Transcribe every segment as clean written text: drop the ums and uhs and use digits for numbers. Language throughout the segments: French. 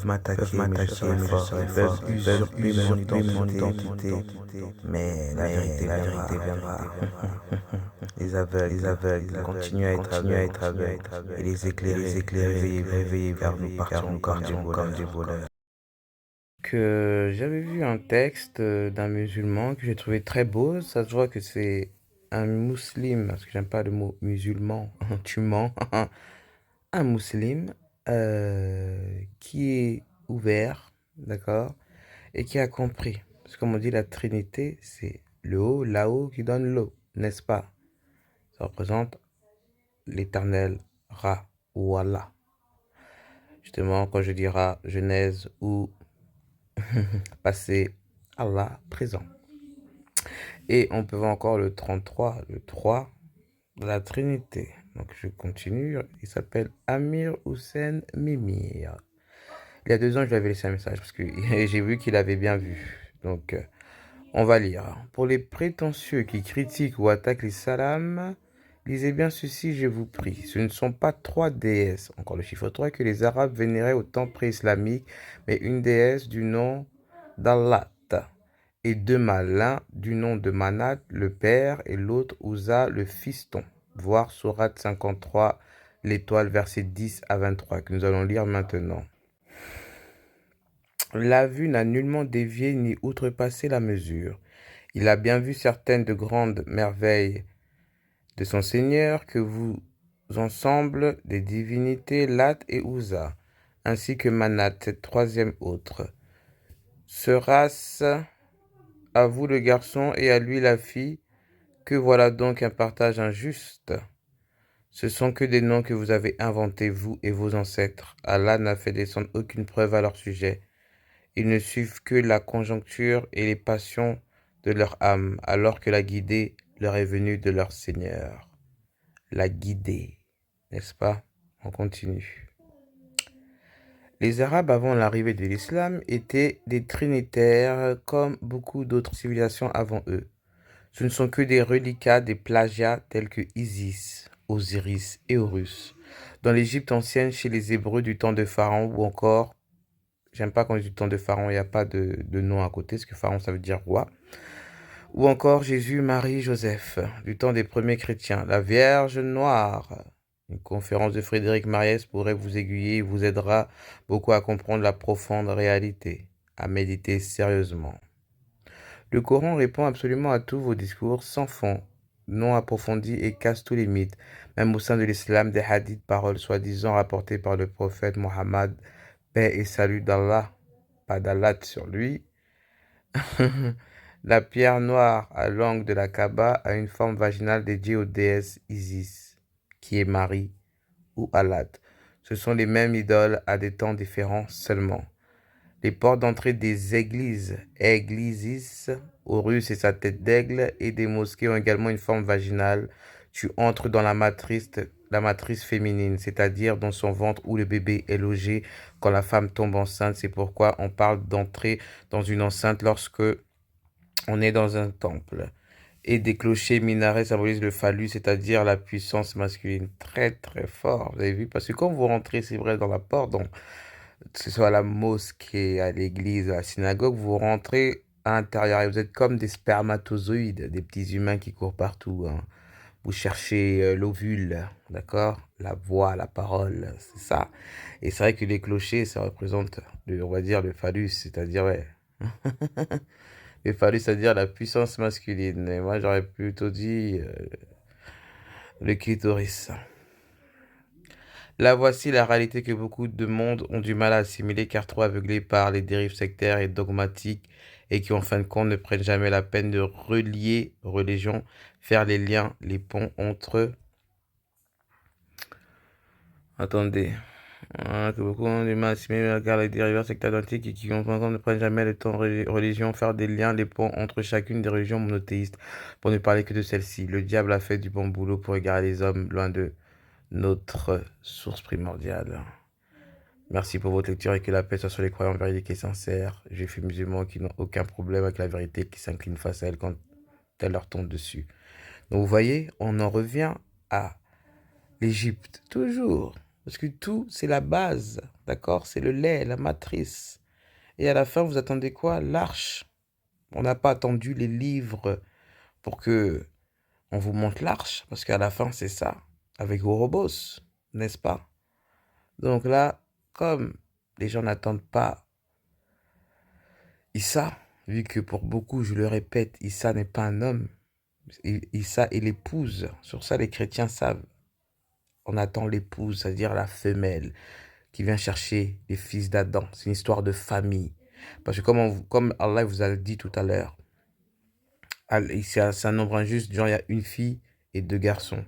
m'attaquer, mes chers efforts, ils peuvent usurper mon identité, mais la vérité viendra. Les aveugles continuent à être aveugles, et les éclairés vivent, car nous partons comme des voleurs. Que j'avais vu un texte d'un musulman que j'ai trouvé très beau. Ça se voit que c'est un musulman, parce que j'aime pas le mot musulman, tu mens. Un musulman qui est ouvert, d'accord, et qui a compris. Parce que comme on dit, la Trinité, c'est le haut, là-haut qui donne l'eau, n'est-ce pas? Ça représente l'éternel Ra ou Allah. Justement, quand je dis Ra, Genèse ou passé, Allah présent. Et on peut voir encore le 33, le 3 de la Trinité. Donc je continue. Il s'appelle Amir Hussein Mimir. Il y a 2 ans, je lui avais laissé un message parce que j'ai vu qu'il avait bien vu. Donc on va lire. Pour les prétentieux qui critiquent ou attaquent l'islam, lisez bien ceci, je vous prie. Ce ne sont pas 3 déesses, encore le chiffre 3, que les Arabes vénéraient au temps pré-islamique, mais une déesse du nom d'Allah et 2 mâles, l'un du nom de Manat, le père, et l'autre Ouza, le fiston. Voir Sourate 53, l'étoile, versets 10 à 23, que nous allons lire maintenant. La vue n'a nullement dévié ni outrepassé la mesure. Il a bien vu certaines de grandes merveilles de son Seigneur, que vous ensemble des divinités Lat et Ouza, ainsi que Manat, cette 3e autre. Sera-ce à vous le garçon et à lui la fille, que voilà donc un partage injuste. Ce sont que des noms que vous avez inventés, vous et vos ancêtres. Allah n'a fait descendre aucune preuve à leur sujet. Ils ne suivent que la conjoncture et les passions de leur âme, alors que la guidée leur est venue de leur Seigneur. La guidée, n'est-ce pas? On continue. Les Arabes, avant l'arrivée de l'islam, étaient des trinitaires comme beaucoup d'autres civilisations avant eux. Ce ne sont que des reliquats, des plagiats tels que Isis, Osiris et Horus. Dans l'Égypte ancienne, chez les Hébreux du temps de Pharaon, ou encore, j'aime pas quand on dit du temps de Pharaon, il n'y a pas de nom à côté, parce que Pharaon ça veut dire roi. Ou encore Jésus, Marie, Joseph, du temps des premiers chrétiens, la Vierge Noire. Une conférence de Frédéric Mariès pourrait vous aiguiller et vous aidera beaucoup à comprendre la profonde réalité, à méditer sérieusement. Le Coran répond absolument à tous vos discours sans fond, non approfondis et casse tous les mythes. Même au sein de l'islam, des hadiths, paroles soi-disant rapportées par le prophète Mohammed, paix et salut d'Allah, pas d'Allah sur lui. La pierre noire à l'angle de la Kaaba a une forme vaginale dédiée aux déesses Isis, qui est Marie, ou Allat. Ce sont les mêmes idoles à des temps différents seulement. Les portes d'entrée des églises, églisis, Horus et sa tête d'aigle, et des mosquées ont également une forme vaginale. Tu entres dans la matrice féminine, c'est-à-dire dans son ventre où le bébé est logé quand la femme tombe enceinte. C'est pourquoi on parle d'entrer dans une enceinte lorsque on est dans un temple. Et des clochers minarets symbolisent le phallus, c'est-à-dire la puissance masculine. Très très fort, vous avez vu? Parce que quand vous rentrez, c'est vrai, dans la porte, donc que ce soit à la mosquée, à l'église, à la synagogue, vous rentrez à l'intérieur et vous êtes comme des spermatozoïdes, des petits humains qui courent partout, hein. Vous cherchez l'ovule, d'accord? La voix, la parole, c'est ça. Et c'est vrai que les clochers, ça représente, on va dire, le phallus, c'est-à-dire, ouais. Le phallus, c'est-à-dire la puissance masculine. Et moi, j'aurais plutôt dit le clitoris. Là, voici la réalité que beaucoup de monde ont du mal à assimiler car trop aveuglés par les dérives sectaires et dogmatiques et qui en fin de compte ne prennent jamais la peine de relier religion, faire les liens, les ponts entre eux. Attendez. Que beaucoup ont du mal à assimiler car les dérives sectaires dogmatiques et qui en fin de compte ne prennent jamais le temps de religion, faire des liens, les ponts entre chacune des religions monothéistes pour ne parler que de celle-ci. Le diable a fait du bon boulot pour égarer les hommes loin de notre source primordiale. Merci pour votre lecture et que la paix soit sur les croyants véridiques et sincères. J'ai fait musulmans qui n'ont aucun problème avec la vérité, qui s'inclinent face à elle quand elle leur tombe dessus. Donc vous voyez, on en revient à l'Égypte, toujours. Parce que tout, c'est la base, d'accord? C'est le lait, la matrice. Et à la fin, vous attendez quoi? L'arche. On n'a pas attendu les livres pour que on vous montre l'arche, parce qu'à la fin, c'est ça, avec Ouroboros, n'est-ce pas? Donc là, comme les gens n'attendent pas Issa, vu que pour beaucoup, je le répète, Issa n'est pas un homme, Issa est l'épouse. Sur ça, les chrétiens savent. On attend l'épouse, c'est-à-dire la femelle, qui vient chercher les fils d'Adam. C'est une histoire de famille. Parce que comme Allah vous a dit tout à l'heure, c'est un nombre injuste, genre il y a une fille et deux garçons.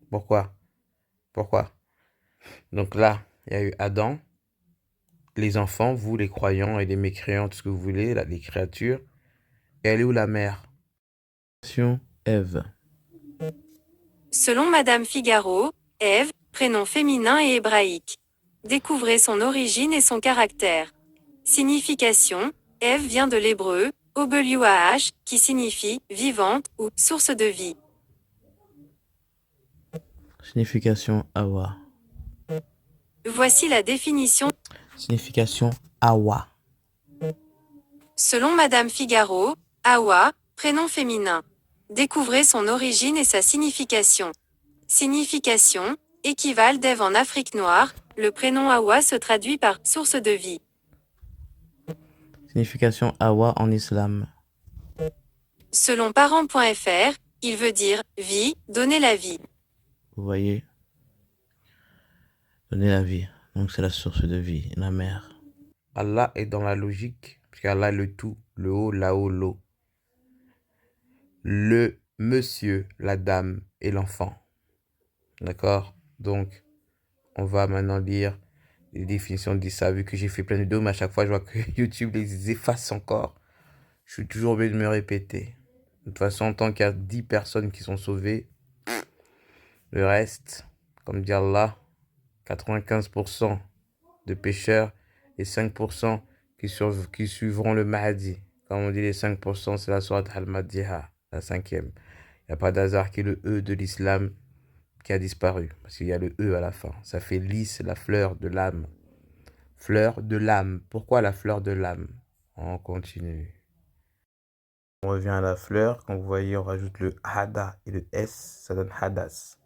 Pourquoi? Pourquoi? Donc là, il y a eu Adam, les enfants, vous les croyants et les mécréants, tout ce que vous voulez, là, les créatures. Et elle est où la mère? Ève. Selon Madame Figaro, Ève, prénom féminin et hébraïque. Découvrez son origine et son caractère. Signification, Ève vient de l'hébreu, Obewah, qui signifie vivante ou source de vie. Signification Awa. Voici la définition. Signification Awa. Selon Madame Figaro, Awa, prénom féminin. Découvrez son origine et sa signification. Signification, équivalent d'Ève en Afrique noire, le prénom Awa se traduit par source de vie. Signification Awa en islam. Selon parents.fr, il veut dire vie, donner la vie. Vous voyez? Donner la vie. Donc c'est la source de vie, la mère. Allah est dans la logique, parce qu'Allah est le tout, le haut, là-haut, l'eau. Le monsieur, la dame et l'enfant. D'accord? Donc, on va maintenant lire les définitions d'Issa, vu que j'ai fait plein de vidéos, mais à chaque fois, je vois que YouTube les efface encore. Je suis toujours obligé de me répéter. De toute façon, tant qu'il y a 10 personnes qui sont sauvées, le reste, comme dit Allah, 95% de pécheurs et 5% qui suivront le Mahdi. Comme on dit, les 5%, c'est la sourate Al-Madiha, la 5e. Il n'y a pas d'hasard qui est le E de l'islam qui a disparu. Parce qu'il y a le E à la fin. Ça fait lys, la fleur de l'âme. Fleur de l'âme. Pourquoi la fleur de l'âme? On continue. On revient à la fleur. Quand vous voyez, on rajoute le Hada et le S, ça donne Hadas.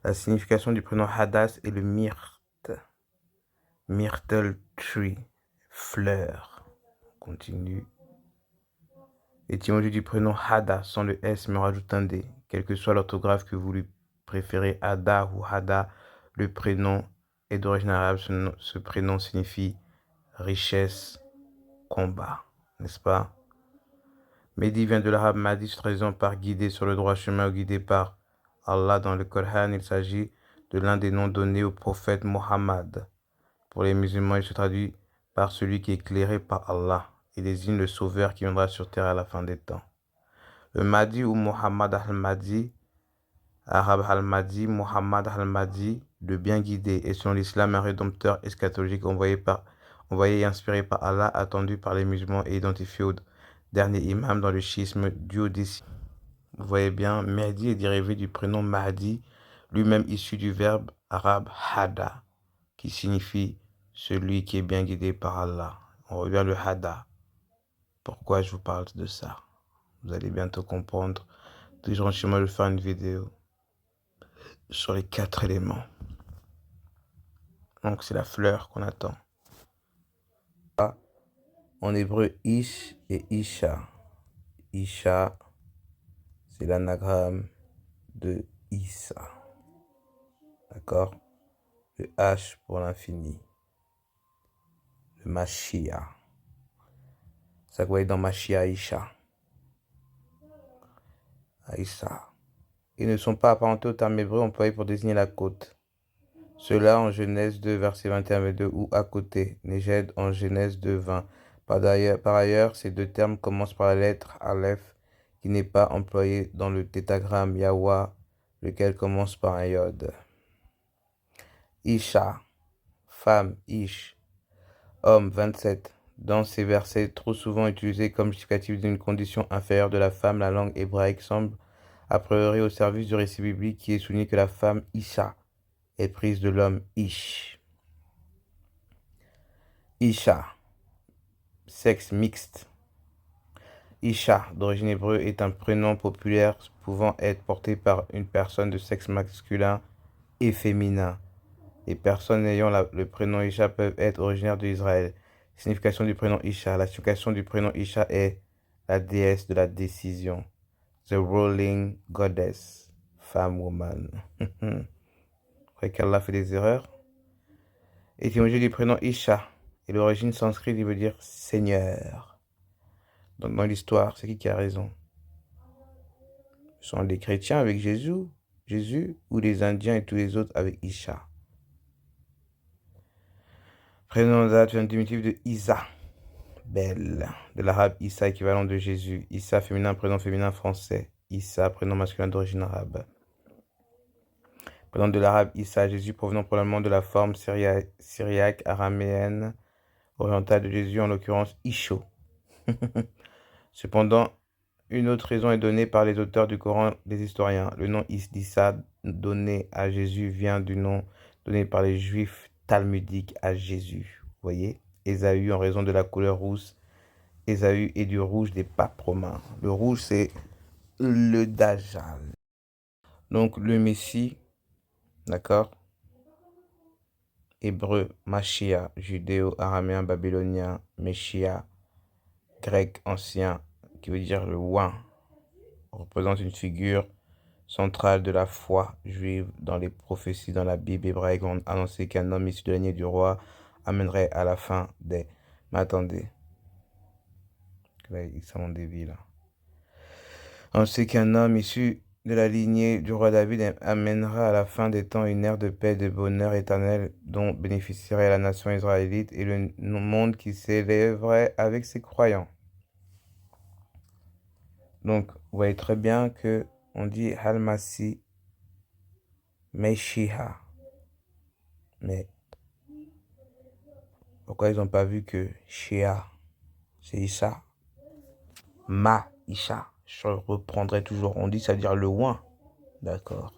La signification du prénom Hadas est le myrte. Myrtle tree. Fleur. On continue. Étymologie du prénom Hada sans le S, mais on rajoute un D. Quel que soit l'orthographe que vous lui préférez, Hada ou Hada, le prénom est d'origine arabe. Ce prénom signifie richesse, combat, n'est-ce pas? Mehdi vient de l'arabe Mahdi, se traduisant par guidé sur le droit chemin ou guidé par Allah dans le Coran. Il s'agit de l'un des noms donnés au prophète Mohammed. Pour les musulmans, il se traduit par celui qui est éclairé par Allah et désigne le sauveur qui viendra sur terre à la fin des temps. Le Mahdi ou Mohammed al-Mahdi, arabe al-Mahdi, Mohammed al-Mahdi, le bien guidé, est selon l'islam un rédempteur eschatologique envoyé et inspiré par Allah, attendu par les musulmans et identifié au dernier imam dans le schisme duodécimaire. Vous voyez bien, Mahdi est dérivé du prénom Mahdi, lui-même issu du verbe arabe Hada, qui signifie celui qui est bien guidé par Allah. On revient le Hada. Pourquoi je vous parle de ça? Vous allez bientôt comprendre. Toujours chez moi, je vais faire une vidéo sur les 4 éléments. Donc c'est la fleur qu'on attend. En hébreu, Ish et Isha. Isha, c'est l'anagramme de Issa. D'accord? Le H pour l'infini. Le Mashiach. Ça que vous voyez dans Mashiach, Isha. Aïssa. Ils ne sont pas apparentés au terme hébreu employé pour désigner la côte. Cela en Genèse 2, verset 21-22, ou à côté, Néged en Genèse 2, 20. Par ailleurs, ces deux termes commencent par la lettre Aleph, qui n'est pas employée dans le tétragramme Yahwa, lequel commence par un yod. Isha, femme, Ish, homme, 27. Dans ces versets, trop souvent utilisés comme justificatif d'une condition inférieure de la femme, la langue hébraïque semble a priori au service du récit biblique qui est souligné que la femme Isha est prise de l'homme Ish. Isha, sexe mixte. Isha, d'origine hébreu, est un prénom populaire pouvant être porté par une personne de sexe masculin et féminin. Les personnes ayant le prénom Isha peuvent être originaires d'Israël. Signification du prénom Isha. La signification du prénom Isha est la déesse de la décision. The ruling goddess. Femme, woman. Vous croyez qu'Allah fait des erreurs? Étymologie du prénom Isha. Et l'origine sanskrit, il veut dire Seigneur. Donc dans l'histoire, c'est qui a raison? Ce sont les chrétiens avec Jésus ou les Indiens et tous les autres avec Isha. Prénom date vient du diminutif de Isa, belle, de l'arabe Issa, équivalent de Jésus. Issa, féminin, prénom féminin français. Issa, prénom masculin d'origine arabe. Prénom de l'arabe Issa, Jésus, provenant probablement de la forme syriaque, araméenne, orientale de Jésus, en l'occurrence Isho. Cependant, une autre raison est donnée par les auteurs du Coran, les historiens. Le nom d'Issa donné à Jésus vient du nom donné par les Juifs talmudiques à Jésus. Vous voyez, Ésaü en raison de la couleur rousse. Ésaü est du rouge des papes romains. Le rouge, c'est le Dajjal. Donc, le Messie, d'accord? Hébreu, Machia, judéo-araméen, babylonien, Meshia, grec ancien, qui veut dire le oint, représente une figure centrale de la foi juive. Dans les prophéties dans la Bible hébraïque, on annonçait qu'un homme issu de la lignée du roi amènerait à la fin des... Mais attendez. Là, il s'en dévie là. On sait qu'un homme issu de la lignée du roi David amènera à la fin des temps une ère de paix et de bonheur éternel dont bénéficierait la nation israélite et le monde qui s'élèverait avec ses croyants. Donc, vous voyez très bien que on dit Halmasi Meshiha. Mais pourquoi ils n'ont pas vu que Shia, c'est Isha? Ma Isha. Je reprendrai toujours. On dit ça veut dire le oint. D'accord.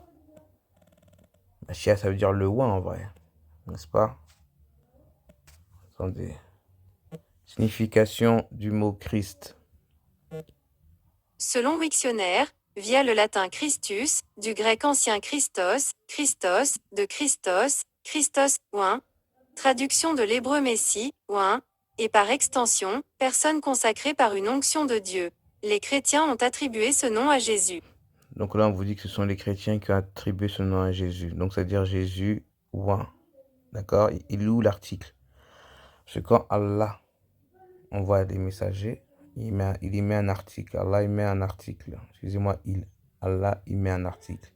Shia, ça veut dire le oint en vrai. N'est-ce pas? Attendez. Signification du mot Christ. Selon Wiktionnaire, via le latin Christus, du grec ancien Christos, Christos, de Christos, Christos, oint, traduction de l'hébreu Messie, oint, et par extension, personne consacrée par une onction de Dieu. Les chrétiens ont attribué ce nom à Jésus. Donc là, on vous dit que ce sont les chrétiens qui ont attribué ce nom à Jésus. Donc, c'est-à-dire Jésus, oint. D'accord? Il est où l'article? Parce que quand Allah envoie des messagers, il y met un article. Allah, il met un article. Excusez-moi, Allah, il met un article.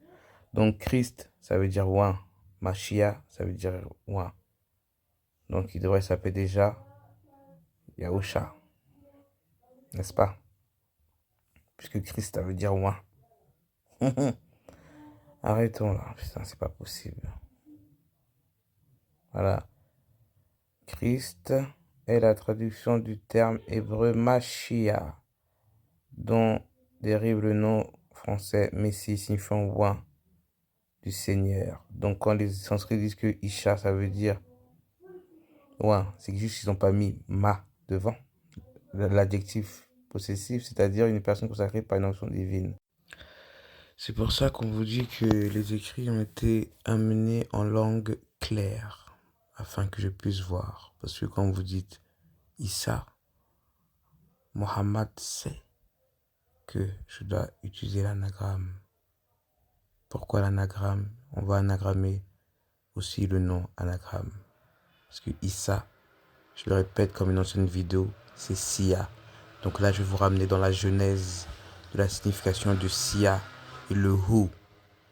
Donc, Christ, ça veut dire oint. Machia, ça veut dire oint. Donc, il devrait s'appeler déjà Yahusha. N'est-ce pas? Puisque Christ, ça veut dire oint. Arrêtons là. Putain, c'est pas possible. Voilà. Christ est la traduction du terme hébreu Machia, dont dérive le nom français Messie, signifiant oint du Seigneur. Donc, quand les sanscrits disent que Isha, ça veut dire oint, c'est juste qu'ils n'ont pas mis ma devant l'adjectif possessif, c'est-à-dire une personne consacrée par une onction divine. C'est pour ça qu'on vous dit que les écrits ont été amenés en langue claire, afin que je puisse voir. Parce que quand vous dites Issa, Mohammed sait que je dois utiliser l'anagramme. Pourquoi l'anagramme? On va anagrammer aussi le nom anagramme. Parce que Issa, je le répète comme une ancienne vidéo, c'est Sia. Donc là, je vais vous ramener dans la genèse de la signification de Sia et le Hu.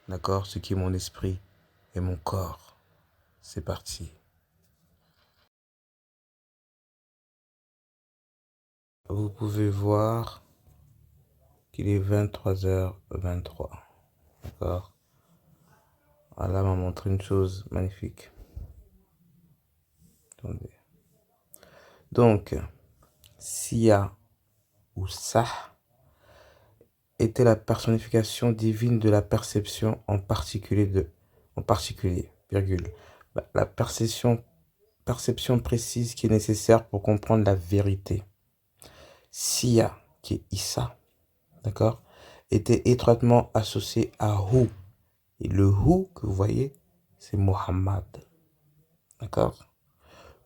D'accord? Ce qui est mon esprit et mon corps. C'est parti. Vous pouvez voir qu'il est 23h23. D'accord? Allah m'a montré une chose magnifique. Attendez. Donc, Sia ou Sah était la personnification divine de la perception en particulier. virgule. La perception précise qui est nécessaire pour comprendre la vérité. Sia, qui est Issa, d'accord, était étroitement associé à Hu. Et le Hu que vous voyez, c'est Muhammad. D'accord?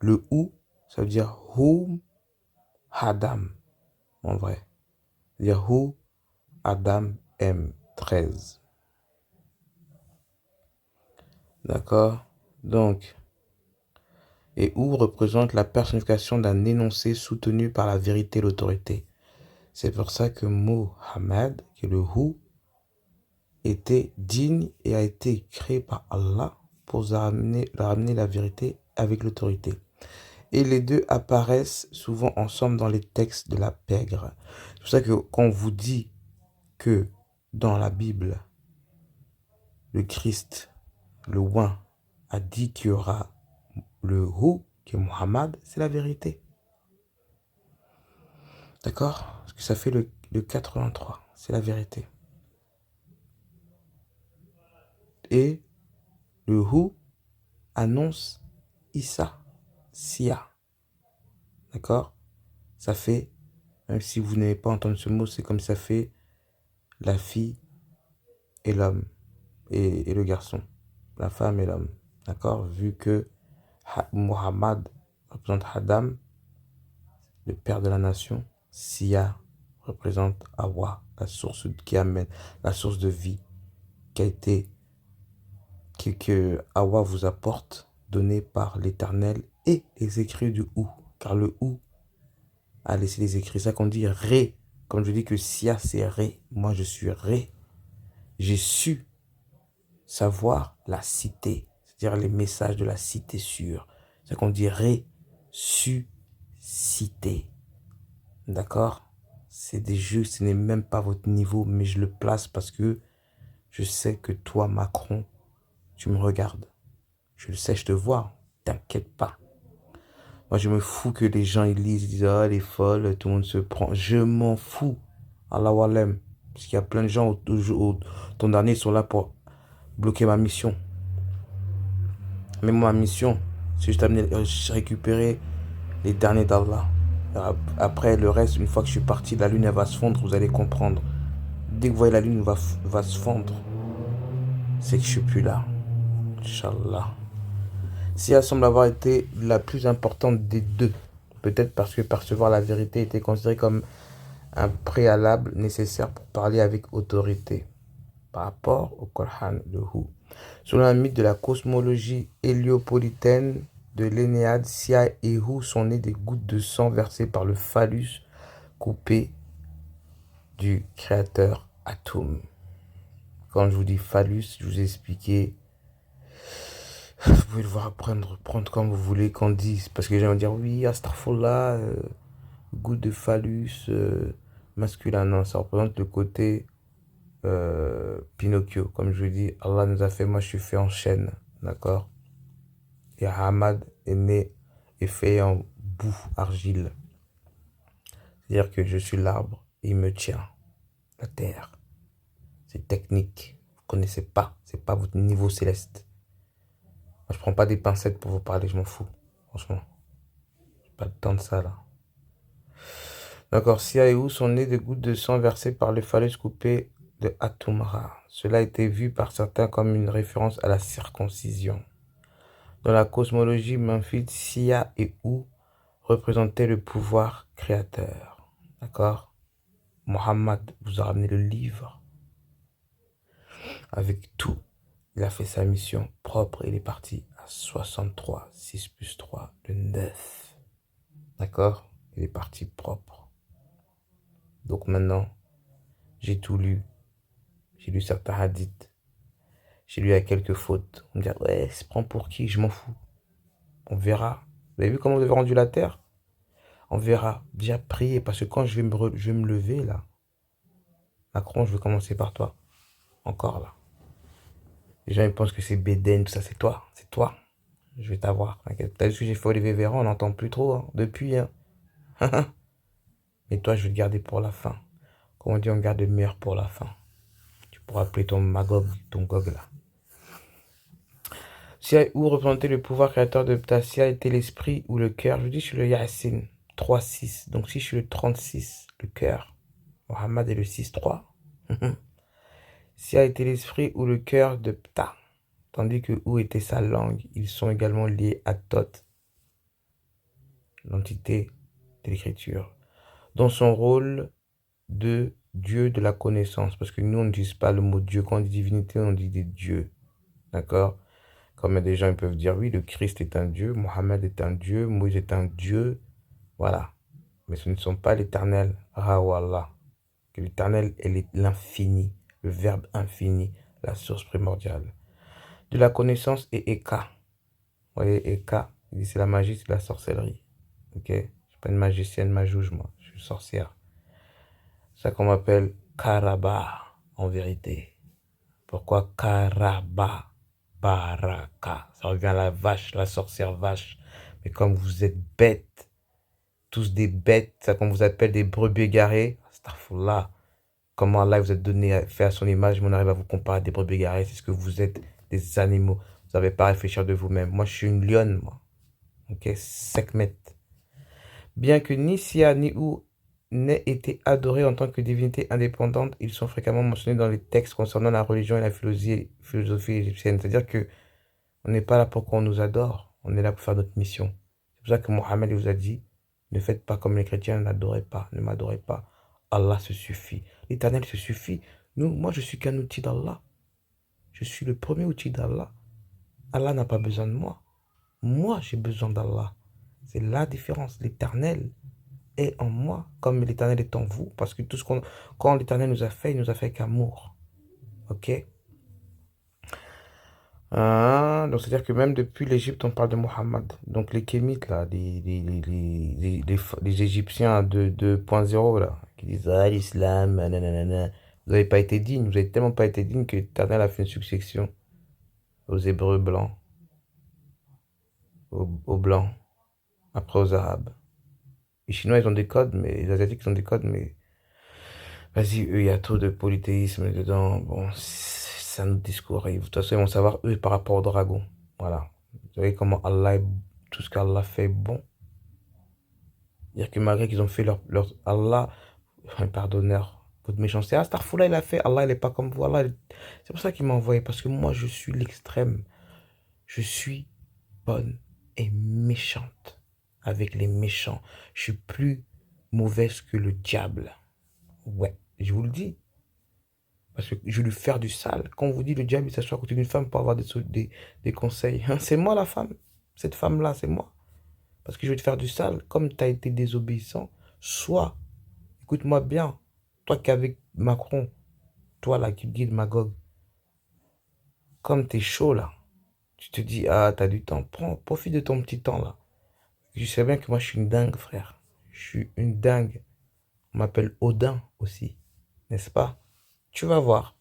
Le Hu, ça veut dire Hu Adam, en vrai. C'est-à-dire Hu Adam M. 13. D'accord? Donc, et Hu représente la personnification d'un énoncé soutenu par la vérité et l'autorité. C'est pour ça que Muhammad, qui est le Hu, était digne et a été créé par Allah pour ramener la vérité avec l'autorité. Et les deux apparaissent souvent ensemble dans les textes de la pègre. C'est pour ça que quand on vous dit que dans la Bible, le Christ, le oint, a dit qu'il y aura le Hu, qui est Muhammad, c'est la vérité. D'accord? Parce que ça fait le 83, c'est la vérité. Et le Hu annonce Issa, Sia. D'accord? Ça fait, même si vous n'avez pas entendu ce mot, c'est comme ça fait la fille et l'homme, et le garçon, la femme et l'homme. D'accord? Vu que Muhammad représente Adam, le père de la nation, Sia représente Hawa, la source qui amène, la source de vie qui a été, que Hawa vous apporte, donnée par l'Éternel et les écrits du Hu, car le Hu a laissé les écrits. C'est ça qu'on dit Ré, comme je dis que Sia c'est Ré, moi je suis Ré. J'ai su savoir la cité, c'est-à-dire les messages de la cité sûre. C'est ça qu'on dit ressuscité. D'accord? C'est des jeux, ce n'est même pas votre niveau, mais je le place parce que je sais que toi, Macron, tu me regardes. Je le sais, je te vois. T'inquiète pas. Moi, je me fous que les gens ils lisent, ils disent ah, elle est folle, tout le monde se prend. Je m'en fous. Allah Walem. Parce qu'il y a plein de gens autour dernier sont là pour bloquer ma mission. Mais ma mission, c'est juste récupérer les derniers d'Allah. Après, le reste, une fois que je suis parti, la lune, elle va se fondre, vous allez comprendre. Dès que vous voyez la lune va se fondre, c'est que je suis plus là. Inch'Allah. Si elle semble avoir été la plus importante des deux, peut-être parce que percevoir la vérité était considéré comme un préalable nécessaire pour parler avec autorité par rapport au Coran de Hu. Selon un mythe de la cosmologie héliopolitaine de l'Énéade, Sia et Hu sont nés des gouttes de sang versées par le phallus coupé du créateur Atum. Quand je vous dis phallus, je vous ai expliqué. Vous pouvez le voir, prendre comme vous voulez qu'on dise. Parce que les gens vont dire oui, astaghfirullah, goutte de phallus masculin. Non, ça représente le côté Pinocchio. Comme je vous dis, Allah nous a fait, moi je suis fait en chêne. D'accord? Et Ahmad est né et fait en boue, argile. C'est-à-dire que je suis l'arbre et il me tient. La terre. C'est technique. Vous ne connaissez pas. C'est pas votre niveau céleste. Moi, je prends pas des pincettes pour vous parler, je m'en fous. Franchement. J'ai pas le temps de ça là. D'accord. Sia et Hu sont nés de gouttes de sang versées par le phallus coupé de Atumra. Cela a été vu par certains comme une référence à la circoncision. Dans la cosmologie memphite, Sia et Hu représentaient le pouvoir créateur. D'accord? Mohammed vous a ramené le livre. Avec tout, il a fait sa mission propre et il est parti à 63. 6 plus 3, le 9. D'accord? Il est parti propre. Donc maintenant, j'ai tout lu. J'ai lu certains hadiths. J'ai lu à quelques fautes. On me dit, ouais, se prend pour qui? Je m'en fous. On verra. Vous avez vu comment vous avez rendu la terre? On verra. Déjà prier, parce que quand je vais me lever là, Macron, je vais commencer par toi. Encore là. Les gens ils pensent que c'est Bédène, tout ça, c'est toi. C'est toi. Je vais t'avoir. T'inquiète. T'as vu ce que j'ai fait Olivier Véran, on n'entend plus trop hein, depuis. Hein. Mais toi, je vais te garder pour la fin. Comme on dit, on garde le meilleur pour la fin. Tu pourras appeler ton Magog, ton Gog là. Sia ou représenter le pouvoir créateur de Ptah, Sia était l'esprit ou le cœur. Je dis je suis le Yassin 3-6. Donc si je suis le 36, le cœur, Mohammed est le 6-3. Sia était l'esprit ou le cœur de Ptah. Tandis que Ou était sa langue. Ils sont également liés à Thoth, l'entité de l'écriture, dans son rôle de Dieu de la connaissance. Parce que nous, on n'utilise pas le mot Dieu. Quand on dit divinité, on dit des dieux. D'accord? Comme des gens ils peuvent dire, oui, le Christ est un Dieu, Mohammed est un Dieu, Moïse est un Dieu. Voilà. Mais ce ne sont pas l'éternel, Rawallah. Que l'éternel est l'infini, le verbe infini, la source primordiale. De la connaissance et Eka. Vous voyez, Eka, il dit c'est la magie, c'est la sorcellerie. Ok? Je ne suis pas une magicienne, majouge, moi. Je suis sorcière. C'est ça qu'on m'appelle Karaba, en vérité. Pourquoi Karaba? Baraka. Ça revient à la vache, la sorcière vache. Mais comme vous êtes bêtes, tous des bêtes, ça qu'on vous appelle des brebis égarées, astaghfirullah. Comment Allah vous êtes donné, fait à son image, mais on arrive à vous comparer à des brebis égarées, c'est ce que vous êtes, des animaux. Vous n'avez pas à réfléchir de vous-même. Moi, je suis une lionne, moi. Ok, Sekhmet. Bien que ni Sia ni Ou n'aient été adorés en tant que divinité indépendante, ils sont fréquemment mentionnés dans les textes concernant la religion et la philosophie égyptienne. C'est-à-dire que on n'est pas là pour qu'on nous adore, on est là pour faire notre mission. C'est pour ça que Mohammed vous a dit, ne faites pas comme les chrétiens, n'adorez pas, ne m'adorez pas. Allah se suffit. L'Éternel se suffit. Moi, je suis qu'un outil d'Allah. Je suis le premier outil d'Allah. Allah n'a pas besoin de moi. Moi, j'ai besoin d'Allah. C'est la différence. L'Éternel est en moi, comme l'Éternel est en vous. Parce que tout ce quand l'Éternel nous a fait, il nous a fait qu'amour. Ok? Donc c'est-à-dire que même depuis l'Égypte, on parle de Mohammed. Donc les Kémites, là, les Égyptiens de 2.0, là, qui disent ah, l'islam, nanana. Vous n'avez pas été digne, vous n'avez tellement pas été digne que l'Éternel a fait une succession aux Hébreux blancs, aux Blancs, après aux Arabes. Les Chinois, ils ont des codes, mais les Asiatiques, ils ont des codes, mais vas-y, eux, il y a trop de polythéisme dedans. Bon, c'est un autre discours. Et de toute façon, ils vont savoir, eux, par rapport au dragon. Voilà. Vous savez comment Allah, tout ce qu'Allah fait est bon. C'est-à-dire que malgré qu'ils ont fait leur Allah, pardonneur, votre méchanceté, astaghfirullah, il a fait, Allah, il n'est pas comme vous. Allah, c'est pour ça qu'il m'a envoyé, parce que moi, je suis l'extrême. Je suis bonne et méchante avec les méchants. Je suis plus mauvaise que le diable. Ouais, je vous le dis. Parce que je vais lui faire du sale. Quand on vous dit le diable, il s'assoit à côté d'une femme pour avoir des conseils. C'est moi la femme. Cette femme-là, c'est moi. Parce que je vais te faire du sale. Comme tu as été désobéissant, soit, écoute-moi bien, toi qui es avec Macron, toi là qui guide Magog, comme tu es chaud là, tu te dis, ah, tu as du temps, profite de ton petit temps là. Je sais bien que moi je suis une dingue, frère. Je suis une dingue. On m'appelle Odin aussi, n'est-ce pas? Tu vas voir.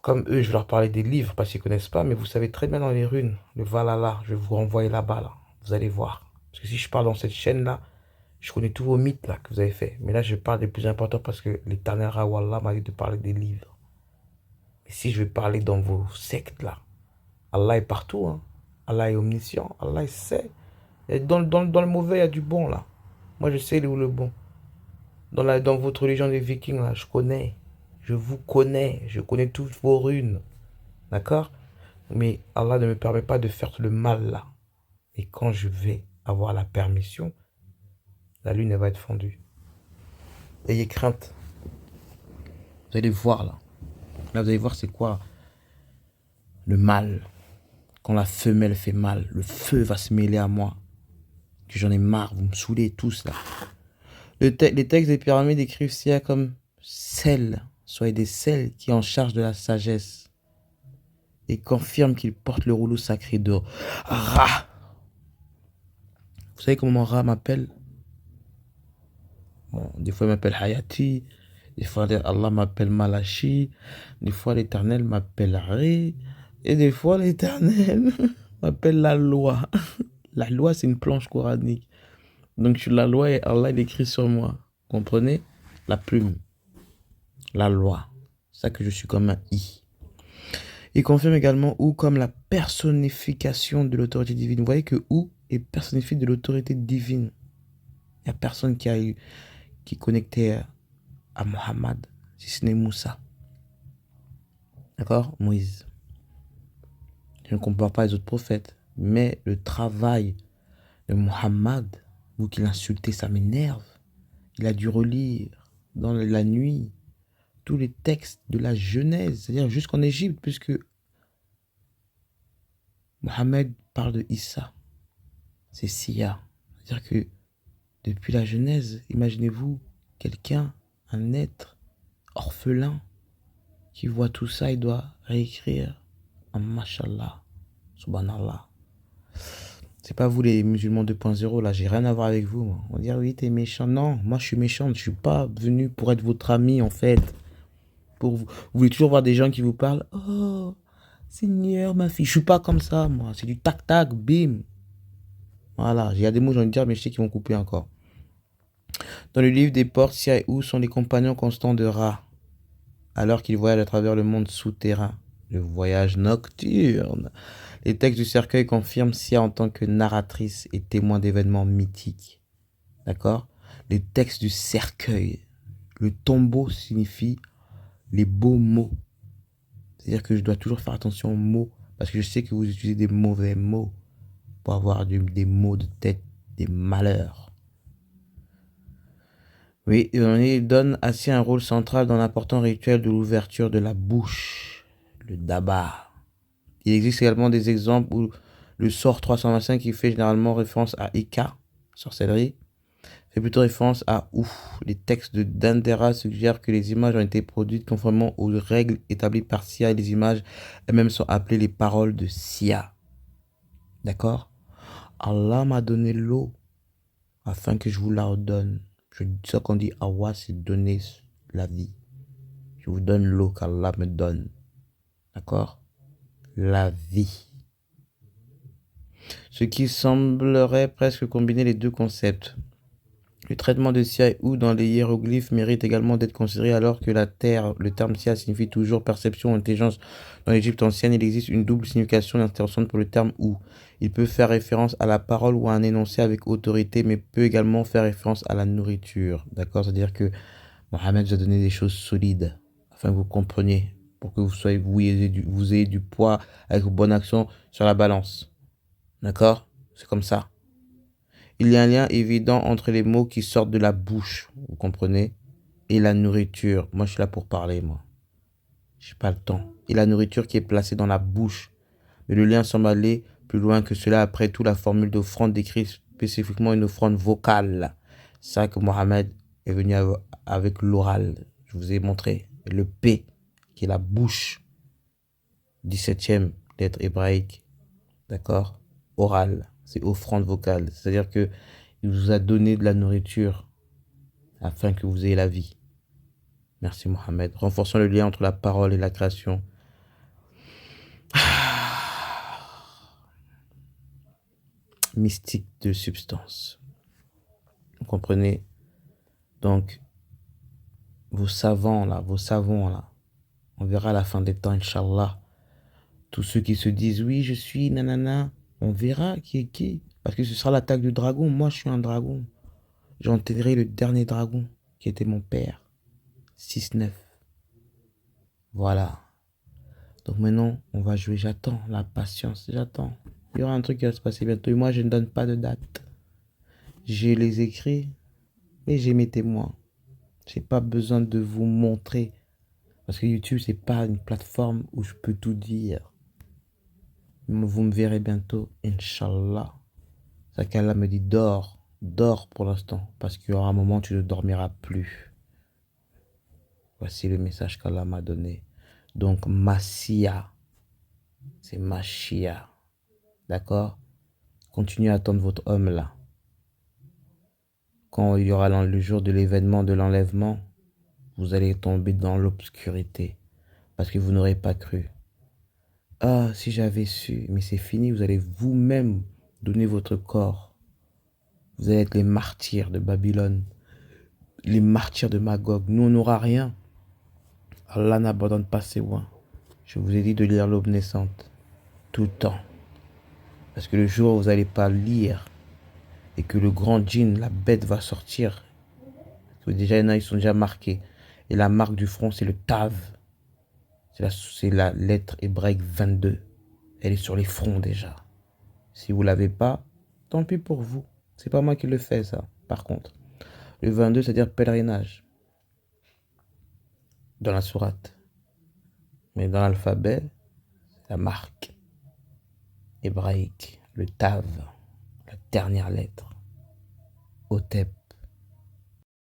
Comme eux, je vais leur parler des livres parce qu'ils ne connaissent pas, mais vous savez très bien dans les runes, le Valhalla, je vais vous renvoyer là-bas, là. Vous allez voir. Parce que si je parle dans cette chaîne-là, je connais tous vos mythes là que vous avez fait. Mais là, je parle des plus importants parce que l'Éternel Rawallah m'a dit de parler des livres. Mais si je vais parler dans vos sectes là, Allah est partout, hein. Allah est omniscient, Allah il sait. Et dans le mauvais, il y a du bon là. Moi, je sais où le bon. Dans votre religion des Vikings là, je connais. Je vous connais. Je connais toutes vos runes. D'accord? Mais Allah ne me permet pas de faire le mal là. Et quand je vais avoir la permission, la lune elle va être fondue. Ayez crainte. Vous allez voir là. Là, vous allez voir c'est quoi le mal. Quand la femelle fait mal, le feu va se mêler à moi. Que j'en ai marre, vous me saoulez tous là. Les textes des pyramides écrivent Sia comme celle, soyez des celles qui en charge de la sagesse et confirment qu'ils portent le rouleau sacré de Ra. Vous savez comment Ra m'appelle? Bon, des fois il m'appelle Hayati, des fois Allah m'appelle Malachi, des fois l'Éternel m'appelle Ré, et des fois l'Éternel m'appelle la loi. La loi c'est une planche coranique. Donc je suis la loi et Allah il écrit sur moi. Comprenez? La plume. La loi. C'est ça que je suis comme un I. Il confirme également Ou comme la personnification de l'autorité divine. Vous voyez que Ou est personnifié de l'autorité divine. Il n'y a personne qui est connecté à Mohammed, si ce n'est Moussa. D'accord? Moïse. Je ne compare pas les autres prophètes, mais le travail de Mohammed, vous qui l'insultez, ça m'énerve. Il a dû relire dans la nuit tous les textes de la Genèse, c'est-à-dire jusqu'en Égypte, puisque Mohammed parle de Issa, c'est Sia. C'est-à-dire que depuis la Genèse, imaginez-vous quelqu'un, un être orphelin, qui voit tout ça, il doit réécrire en Mashallah, Subhanallah. C'est pas vous les musulmans 2.0, là, j'ai rien à voir avec vous. Moi. On dit, oui, t'es méchant. Non, moi je suis méchant, je suis pas venu pour être votre ami, en fait. Pour vous. Vous voulez toujours voir des gens qui vous parlent, oh, Seigneur, ma fille. Je suis pas comme ça, moi. C'est du tac-tac, bim. Voilà, il y a des mots, j'ai envie de dire, mais je sais qu'ils vont couper encore. Dans le livre des portes, Sia et Ou sont les compagnons constants de Ra, alors qu'ils voyagent à travers le monde souterrain, le voyage nocturne. Les textes du cercueil confirment Sia en tant que narratrice et témoin d'événements mythiques. D'accord? Les textes du cercueil. Le tombeau signifie les beaux mots. C'est-à-dire que je dois toujours faire attention aux mots, parce que je sais que vous utilisez des mauvais mots pour avoir des maux de tête, des malheurs. Oui, il donne ainsi un rôle central dans l'important rituel de l'ouverture de la bouche, le daba. Il existe également des exemples où le sort 325 qui fait généralement référence à Ika, sorcellerie, fait plutôt référence à Ouf. Les textes de Dendera suggèrent que les images ont été produites conformément aux règles établies par Sia et les images elles-mêmes sont appelées les paroles de Sia. D'accord? Allah m'a donné l'eau afin que je vous la redonne. Ce qu'on dit Allah, c'est donner la vie. Je vous donne l'eau qu'Allah me donne. D'accord? La vie. Ce qui semblerait presque combiner les deux concepts. Le traitement de Sia et Ou dans les hiéroglyphes mérite également d'être considéré alors que le terme Sia signifie toujours perception ou intelligence. Dans l'Égypte ancienne, il existe une double signification intéressante pour le terme Ou. Il peut faire référence à la parole ou à un énoncé avec autorité, mais peut également faire référence à la nourriture. D'accord? C'est-à-dire que Mohammed vous a donné des choses solides afin que vous compreniez, pour que vous ayez du poids avec vos bonnes actions sur la balance. D'accord? C'est comme ça. Il y a un lien évident entre les mots qui sortent de la bouche, vous comprenez, et la nourriture. Moi, je suis là pour parler, moi. Je n'ai pas le temps. Et la nourriture qui est placée dans la bouche. Mais le lien semble aller plus loin que cela. Après tout, la formule d'offrande décrit spécifiquement une offrande vocale. C'est ça que Mohammed est venu avec l'oral. Je vous ai montré. Le P, qui est la bouche. 17e lettre hébraïque. D'accord? Oral. C'est offrande vocale. C'est-à-dire que il vous a donné de la nourriture afin que vous ayez la vie. Merci Mohammed. Renforçons le lien entre la parole et la création. Mystique de substance. Vous comprenez? Donc, vos savants là, on verra à la fin des temps, Inch'Allah. Tous ceux qui se disent, oui, je suis nanana, on verra qui est qui. Parce que ce sera l'attaque du dragon. Moi, je suis un dragon. J'ai enterré le dernier dragon, qui était mon père. 6-9. Voilà. Donc maintenant, on va jouer. J'attends la patience. J'attends. Il y aura un truc qui va se passer bientôt. Et moi, je ne donne pas de date. J'ai les écrits, mais j'ai mes témoins. J'ai pas besoin de vous montrer. Parce que YouTube, c'est pas une plateforme où je peux tout dire. Vous me verrez bientôt, Inch'Allah. C'est qu'Allah me dit, dors. Dors pour l'instant. Parce qu'il y aura un moment où tu ne dormiras plus. Voici le message qu'Allah m'a donné. Donc, Massia, c'est Machia. D'accord? Continuez à attendre votre homme là. Quand il y aura le jour de l'événement de l'enlèvement, vous allez tomber dans l'obscurité. Parce que vous n'aurez pas cru. Ah, si j'avais su. Mais c'est fini, vous allez vous-même donner votre corps. Vous allez être les martyrs de Babylone. Les martyrs de Magog. Nous, on n'aura rien. Allah n'abandonne pas ses loin. Je vous ai dit de lire l'aube naissante tout le temps. Parce que le jour où vous n'allez pas lire et que le grand djinn, la bête, va sortir, parce que déjà, il y en a, ils sont déjà marqués. Et la marque du front, c'est le Tav. C'est la lettre hébraïque 22. Elle est sur les fronts déjà. Si vous ne l'avez pas, tant pis pour vous. C'est pas moi qui le fais, ça, par contre. Le 22, c'est-à-dire pèlerinage. Dans la sourate. Mais dans l'alphabet, la marque hébraïque, le Tav, la dernière lettre, Otep.